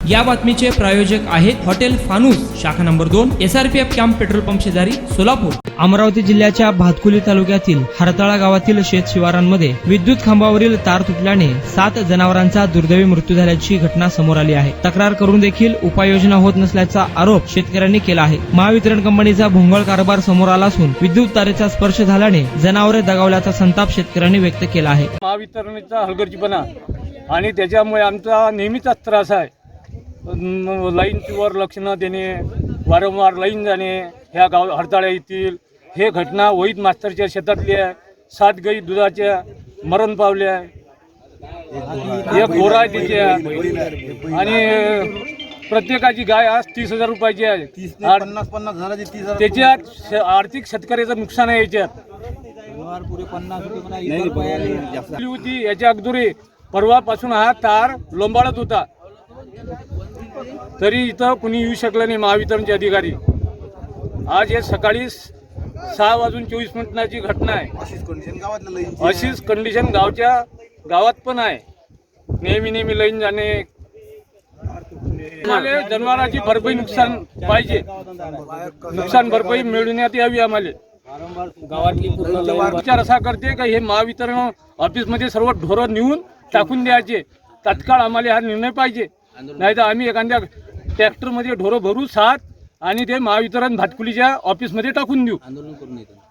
या बातमीचे प्रायोजक आहेत हॉटेल फानूस, शाखा number 2, SRPF camp petrol pump शेजारी, सोलापूर। अमरावती जिल्ह्याच्या भातकुली तालुक्यातील हरताळा गावातील शेत शिवारांमध्ये विद्युत खांबावरील तार तुटल्याने 7 जनावरांचा दुर्दैवी मृत्यू झाल्याची घटना समोर आली आहे। तक्रार करून देखील उपाययोजना होत नसल्याचा आरोप शेतकऱ्यांनी केला आहे। महावितरण कंपनीचा भोंगळ कारभार समोर आला असून विद्युत तारेचा स्पर्श झाल्याने जनावरे दगावल्याचा संताप शेतकऱ्यांनी व्यक्त केला आहे। महावितरणचा हलगर्जीपणा आणि त्याच्यामुळे आमचा नेहमीचाच त्रास आहे। लाईनवर लक्ष न देणे, वारंवार लाईन जाणे, ह्या गाव हरताळ्या येथील हे घटना वैद मास्तरच्या शेतातली आहे। 7 गाई दुधाच्या मरण पावल्या, एक गोरा आहे तिच्या, आणि प्रत्येकाची गाय आज 30,000 रुपयाची आहे। 50 झाला, त्याच्यात आर्थिक शेतकऱ्याचं नुकसान आहे। याच्यात होती याच्या अगोदर परवापासून हा तार लोंबाळत होता, तरी इथं कुणी येऊ शकलं नाही महावितरणचे अधिकारी। आज हे सकाळी 6:24 घटना आहे। अशीच कंडिशन गावात पण आहे। नेहमी लाईन जाणे, आम्हाला जनावरांची भरपाई नुकसान पाहिजे, नुकसान भरपाई मिळवण्यात यावी। आम्हाला गावातली विचार असा करते का हे महावितरण ऑफिसमध्ये सर्व ढोरं नेऊन टाकून द्यायचे, तत्काळ आम्हाला हा निर्णय पाहिजे। नाही तर आम्ही एखाद्या ट्रॅक्टरमध्ये ढोरं भरू 7 आणि ते महावितरण भातकुलीच्या ऑफिसमध्ये टाकून देऊ,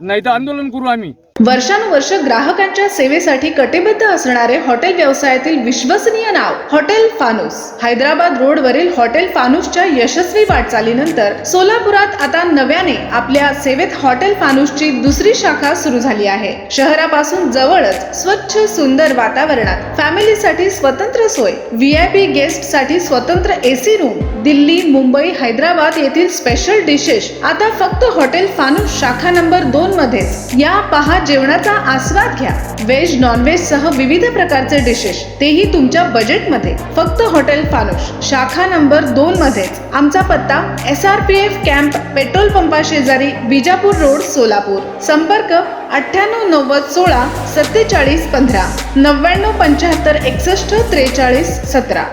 नाही तर आंदोलन करू आम्ही। वर्षानुवर्ष ग्राहकांच्या सेवेसाठी कटिबद्ध असणारे हॉटेल व्यवसायातील विश्वसनीय नाव हॉटेल फानूस। हैदराबाद रोडवरील हॉटेल फानूसच्या यशस्वी वाटचालीनंतर सोलापुरात आता नव्याने आपल्या सेवेत हॉटेल फानूसची दुसरी शाखा सुरू झाली आहे। शहरापासून जवळच स्वच्छ सुंदर वातावरणात फॅमिलीसाठी स्वतंत्र सोय, VIP गेस्टसाठी स्वतंत्र AC रूम, दिल्ली, मुंबई, हैदराबाद येथील स्पेशल डिशेस आता फक्त हॉटेल फानूस शाखा नंबर 2 मध्येच। या पहा जेवणाचा आस्वाद घ्या। व्हेज नॉन व्हेज सह विविध प्रकारचे डिशेस, तेही तुमच्या बजेटमध्ये। फक्त हॉटेल फानूस शाखा नंबर 2 मध्येच। आमचा पत्ता SRPF कॅम्प पेट्रोल पंपा शेजारी, बिजापूर रोड, सोलापूर। संपर्क 98 90 16 47 15 99 75 61 43 17।